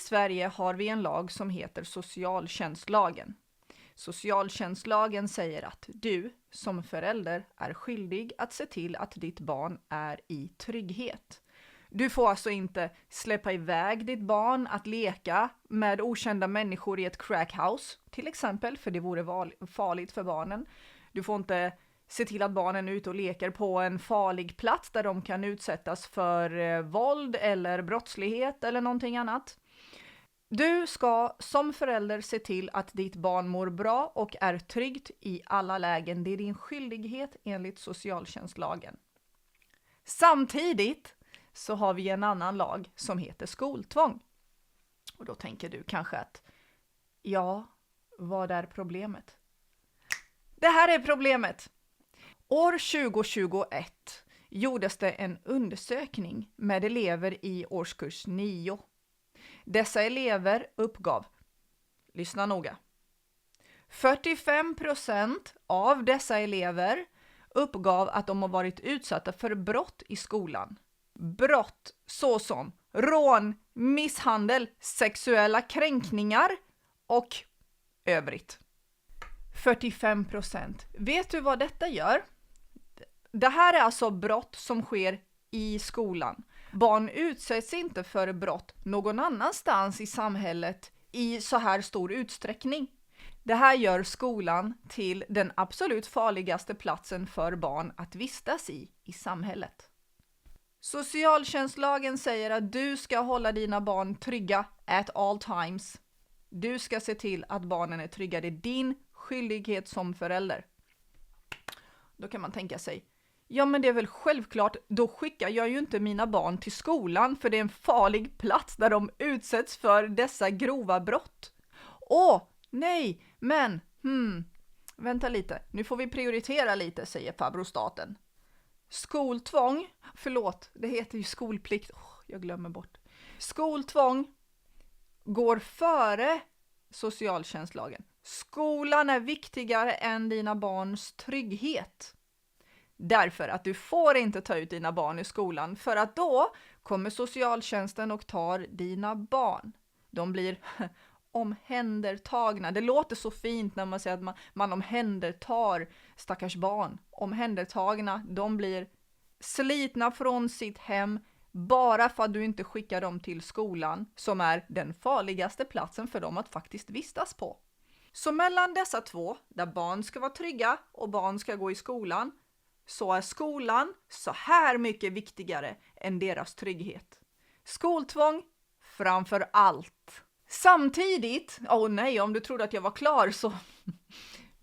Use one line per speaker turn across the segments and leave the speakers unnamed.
Sverige har vi en lag som heter socialtjänstlagen. Socialtjänstlagen säger att du som förälder är skyldig att se till att ditt barn är i trygghet. Du får alltså inte släppa iväg ditt barn att leka med okända människor i ett crackhouse, till exempel, för det vore farligt för barnen. Du får inte se till att barnen är ute och leker på en farlig plats där de kan utsättas för våld eller brottslighet eller någonting annat. Du ska som förälder se till att ditt barn mår bra och är tryggt i alla lägen. Det är din skyldighet enligt socialtjänstlagen. Samtidigt så har vi en annan lag som heter skoltvång. Och då tänker du kanske att, ja, vad är problemet? Det här är problemet. År 2021 gjordes det en undersökning med elever i årskurs 9. Dessa elever uppgav, lyssna noga, 45% av dessa elever uppgav att de har varit utsatta för brott i skolan. Brott såsom rån, misshandel, sexuella kränkningar och övrigt. 45%. Vet du vad detta gör? Det här är alltså brott som sker i skolan. Barn utsätts inte för brott någon annanstans i samhället i så här stor utsträckning. Det här gör skolan till den absolut farligaste platsen för barn att vistas i samhället. Socialtjänstlagen säger att du ska hålla dina barn trygga at all times. Du ska se till att barnen är trygga. Det är din skyldighet som förälder. Då kan man tänka sig, ja men det är väl självklart, då skickar jag ju inte mina barn till skolan för det är en farlig plats där de utsätts för dessa grova brott. Nej, men, vänta lite, nu får vi prioritera lite, säger farbror staten. Skoltvång, det heter ju skolplikt, jag glömmer bort. Skoltvång går före socialtjänstlagen. Skolan är viktigare än dina barns trygghet. Därför att du får inte ta ut dina barn i skolan, för att då kommer socialtjänsten och tar dina barn. De blir omhändertagna. Det låter så fint när man säger att man omhändertar stackars barn. Omhändertagna, de blir slitna från sitt hem bara för att du inte skickar dem till skolan, som är den farligaste platsen för dem att faktiskt vistas på. Så mellan dessa två, där barn ska vara trygga och barn ska gå i skolan, så är skolan så här mycket viktigare än deras trygghet. Skoltvång framför allt. Samtidigt, om du trodde att jag var klar så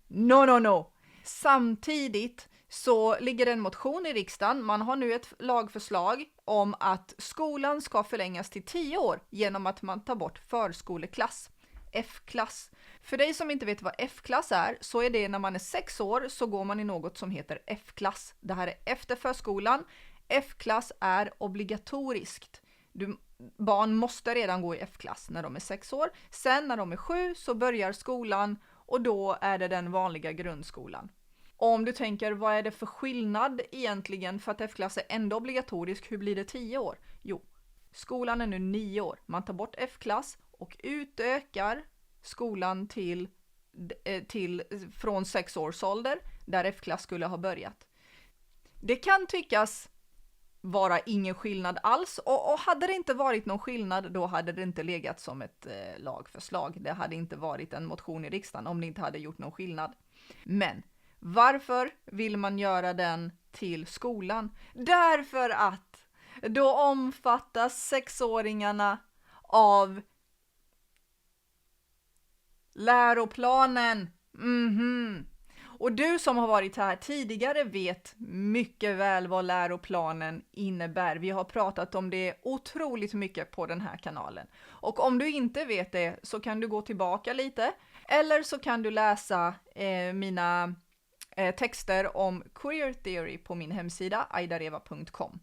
no. Samtidigt så ligger en motion i riksdagen. Man har nu ett lagförslag om att skolan ska förlängas till 10 år genom att man tar bort förskoleklass, F-klass. För dig som inte vet vad F-klass är, så är det när man är 6 år så går man i något som heter F-klass. Det här är efter förskolan. F-klass är obligatoriskt. Barn måste redan gå i F-klass när de är 6 år. Sen när de är 7 så börjar skolan och då är det den vanliga grundskolan. Och om du tänker, vad är det för skillnad egentligen för att F-klass är ändå obligatorisk? Hur blir det 10 år? Jo, skolan är nu 9 år. Man tar bort F-klass och utökar skolan från 6 års ålder där F-klass skulle ha börjat. Det kan tyckas vara ingen skillnad alls, och hade det inte varit någon skillnad, då hade det inte legat som ett lagförslag. Det hade inte varit en motion i riksdagen om det inte hade gjort någon skillnad. Men varför vill man göra den till skolan? Därför att då omfattas 6-åringarna av läroplanen. Och du som har varit här tidigare vet mycket väl vad läroplanen innebär. Vi har pratat om det otroligt mycket på den här kanalen. Och om du inte vet det så kan du gå tillbaka lite. Eller så kan du läsa mina texter om queer theory på min hemsida aidareva.com.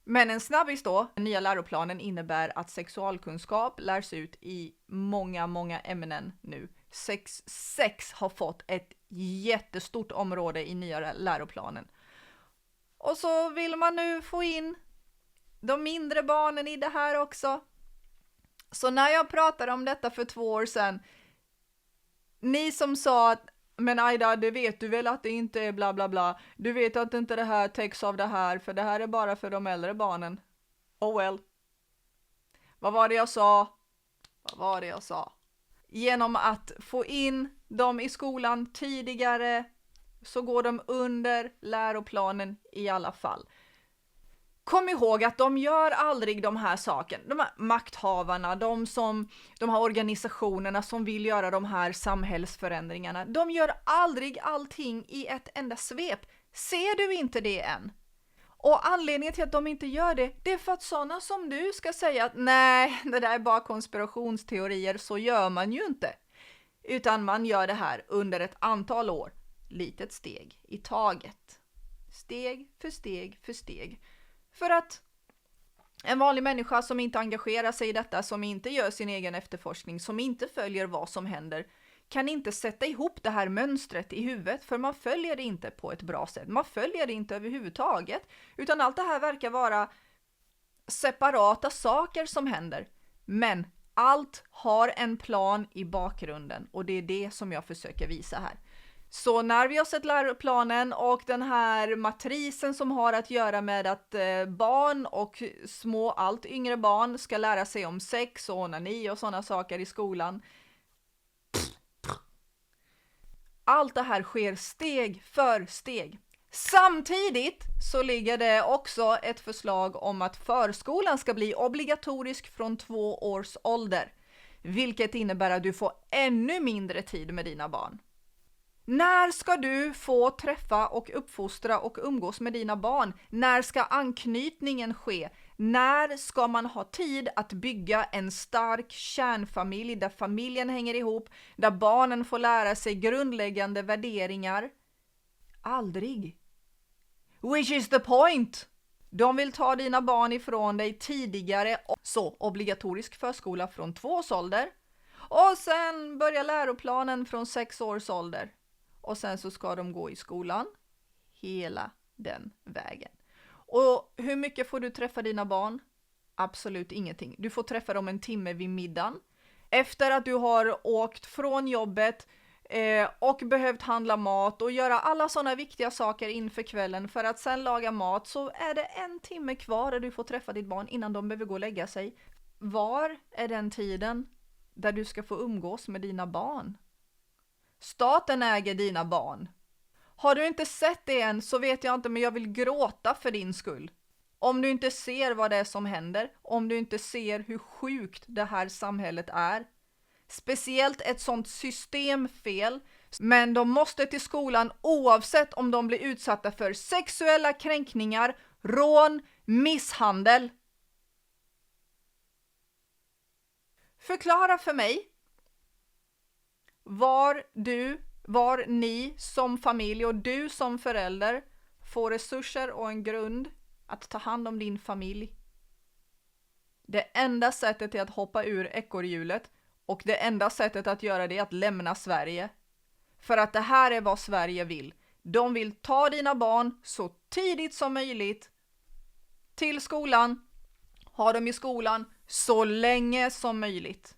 Men en snabbis då, den nya läroplanen innebär att sexualkunskap lärs ut i många ämnen nu. Sex har fått ett jättestort område i nya läroplanen. Och så vill man nu få in de mindre barnen i det här också. Så när jag pratade om detta för 2 år sedan, ni som sa att men Aida, det vet du väl att det inte är bla bla bla. Du vet att inte det här täcks av det här, för det här är bara för de äldre barnen. Oh well. Vad var det jag sa? Genom att få in dem i skolan tidigare så går de under läroplanen i alla fall. Kom ihåg att de gör aldrig de här sakerna. De här makthavarna, de här organisationerna som vill göra de här samhällsförändringarna. De gör aldrig allting i ett enda svep. Ser du inte det än? Och anledningen till att de inte gör det, det är för att sådana som du ska säga att nej, det där är bara konspirationsteorier, så gör man ju inte. Utan man gör det här under ett antal år. Litet steg i taget. Steg för steg för steg. För att en vanlig människa som inte engagerar sig i detta, som inte gör sin egen efterforskning, som inte följer vad som händer, kan inte sätta ihop det här mönstret i huvudet, för man följer det inte på ett bra sätt. Man följer det inte överhuvudtaget, utan allt det här verkar vara separata saker som händer. Men allt har en plan i bakgrunden, och det är det som jag försöker visa här. Så när vi har sett läroplanen och den här matrisen som har att göra med att barn och allt yngre barn ska lära sig om sex och onani och sådana saker i skolan. Allt det här sker steg för steg. Samtidigt så ligger det också ett förslag om att förskolan ska bli obligatorisk från 2 års ålder. Vilket innebär att du får ännu mindre tid med dina barn. När ska du få träffa och uppfostra och umgås med dina barn? När ska anknytningen ske? När ska man ha tid att bygga en stark kärnfamilj där familjen hänger ihop, där barnen får lära sig grundläggande värderingar? Aldrig. Which is the point? De vill ta dina barn ifrån dig tidigare, så obligatorisk förskola från 2 års ålder. Och sen börjar läroplanen från 6 års ålder. Och sen så ska de gå i skolan hela den vägen. Och hur mycket får du träffa dina barn? Absolut ingenting. Du får träffa dem 1 timme vid middagen. Efter att du har åkt från jobbet och behövt handla mat och göra alla sådana viktiga saker inför kvällen för att sen laga mat, så är det 1 timme kvar där du får träffa ditt barn innan de behöver gå och lägga sig. Var är den tiden där du ska få umgås med dina barn? Staten äger dina barn. Har du inte sett det än så vet jag inte, men jag vill gråta för din skull. Om du inte ser vad det är som händer, om du inte ser hur sjukt det här samhället är. Speciellt ett sånt systemfel, men de måste till skolan oavsett om de blir utsatta för sexuella kränkningar, rån, misshandel. Förklara för mig var ni som familj och du som förälder får resurser och en grund att ta hand om din familj. Det enda sättet är att hoppa ur ekorrhjulet, och det enda sättet att göra det är att lämna Sverige. För att det här är vad Sverige vill. De vill ta dina barn så tidigt som möjligt till skolan, ha dem i skolan så länge som möjligt.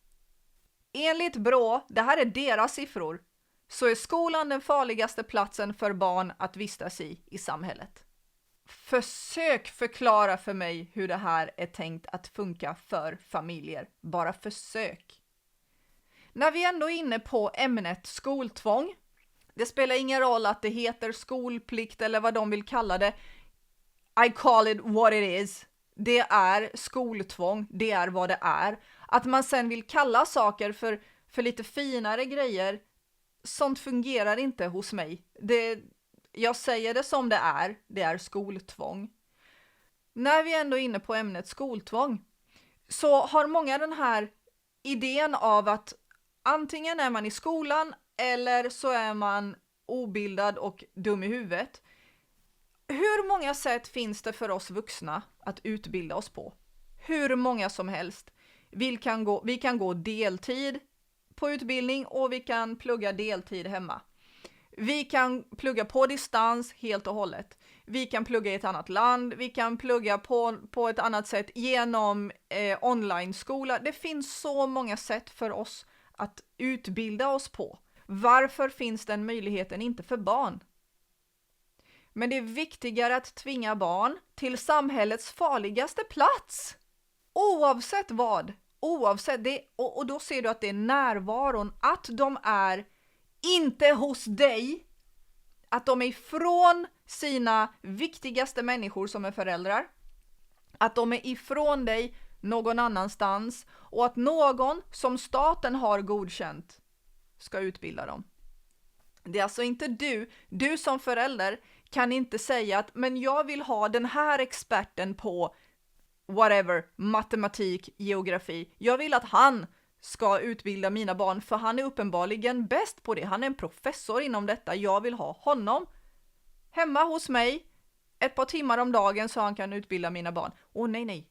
Enligt Brå, det här är deras siffror, så är skolan den farligaste platsen för barn att vistas i samhället. Försök förklara för mig hur det här är tänkt att funka för familjer. Bara försök. När vi ändå är inne på ämnet skoltvång, det spelar ingen roll att det heter skolplikt eller vad de vill kalla det. I call it what it is. Det är skoltvång, det är vad det är. Att man sen vill kalla saker för lite finare grejer, sånt fungerar inte hos mig. Jag säger det som det är skoltvång. När vi ändå är inne på ämnet skoltvång, så har många den här idén av att antingen är man i skolan eller så är man obildad och dum i huvudet. Hur många sätt finns det för oss vuxna att utbilda oss på? Hur många som helst. Vi kan gå deltid på utbildning och vi kan plugga deltid hemma. Vi kan plugga på distans helt och hållet. Vi kan plugga i ett annat land, vi kan plugga på ett annat sätt genom online-skola. Det finns så många sätt för oss att utbilda oss på. Varför finns den möjligheten inte för barn? Men det är viktigare att tvinga barn till samhällets farligaste plats. Oavsett vad. Oavsett det. Och då ser du att det är närvaron. Att de är inte hos dig. Att de är ifrån sina viktigaste människor som är föräldrar. Att de är ifrån dig någon annanstans. Och att någon som staten har godkänt ska utbilda dem. Det är alltså inte du. Du som förälder kan inte säga att men jag vill ha den här experten på whatever, matematik, geografi. Jag vill att han ska utbilda mina barn för han är uppenbarligen bäst på det. Han är en professor inom detta. Jag vill ha honom hemma hos mig ett par timmar om dagen så han kan utbilda mina barn. Åh nej.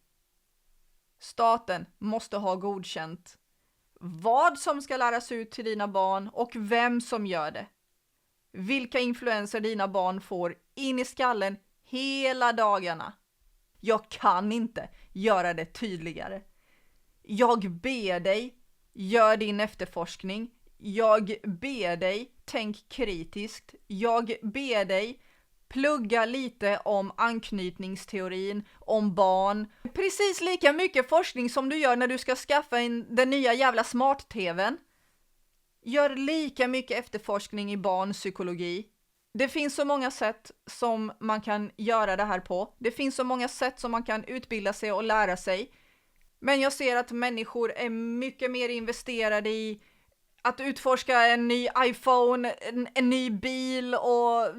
Staten måste ha godkänt vad som ska läras ut till dina barn och vem som gör det. Vilka influenser dina barn får in i skallen hela dagarna. Jag kan inte göra det tydligare. Jag ber dig, gör din efterforskning. Jag ber dig, tänk kritiskt. Jag ber dig, plugga lite om anknytningsteorin, om barn. Precis lika mycket forskning som du gör när du ska skaffa den nya jävla smart-tvn. Gör lika mycket efterforskning i barnpsykologi. Det finns så många sätt som man kan göra det här på. Det finns så många sätt som man kan utbilda sig och lära sig. Men jag ser att människor är mycket mer investerade i att utforska en ny iPhone, en ny bil och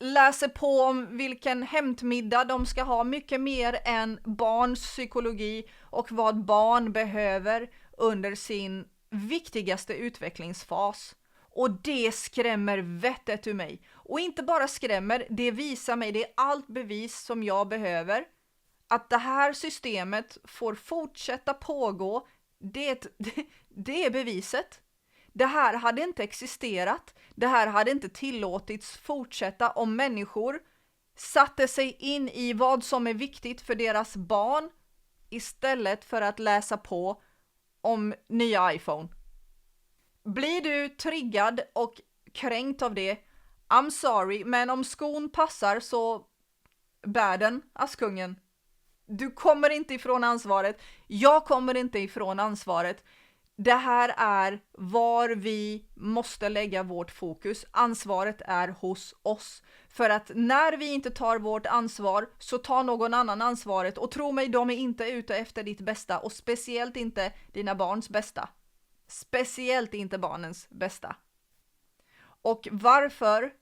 läser på om vilken hämtmiddag de ska ha. Mycket mer än barns psykologi och vad barn behöver under sin viktigaste utvecklingsfas. Och det skrämmer vettet ur mig. Och inte bara skrämmer, det visar mig, det är allt bevis som jag behöver. Att det här systemet får fortsätta pågå, det är beviset. Det här hade inte existerat. Det här hade inte tillåtits fortsätta om människor satte sig in i vad som är viktigt för deras barn istället för att läsa på om nya iPhone. Blir du triggad och kränkt av det? I'm sorry, men om skon passar så bär den, Askungen. Du kommer inte ifrån ansvaret. Jag kommer inte ifrån ansvaret. Det här är var vi måste lägga vårt fokus. Ansvaret är hos oss. För att när vi inte tar vårt ansvar så tar någon annan ansvaret. Och tro mig, de är inte ute efter ditt bästa. Och speciellt inte dina barns bästa. Speciellt inte barnens bästa. Och varför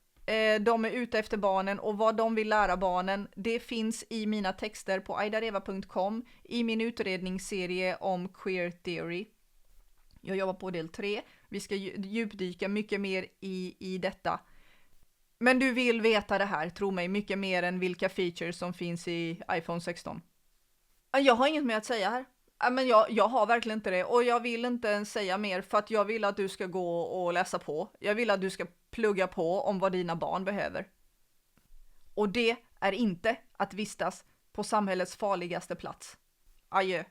de är ute efter barnen och vad de vill lära barnen, det finns i mina texter på aidareva.com i min utredningsserie om queer theory. Jag jobbar på del 3. Vi ska djupdyka mycket mer i detta. Men du vill veta det här, tro mig, mycket mer än vilka features som finns i iPhone 16. Jag har inget mer att säga här. Men jag har verkligen inte det. Och jag vill inte ens säga mer för att jag vill att du ska gå och läsa på. Jag vill att du ska plugga på om vad dina barn behöver. Och det är inte att vistas på samhällets farligaste plats. Adjö.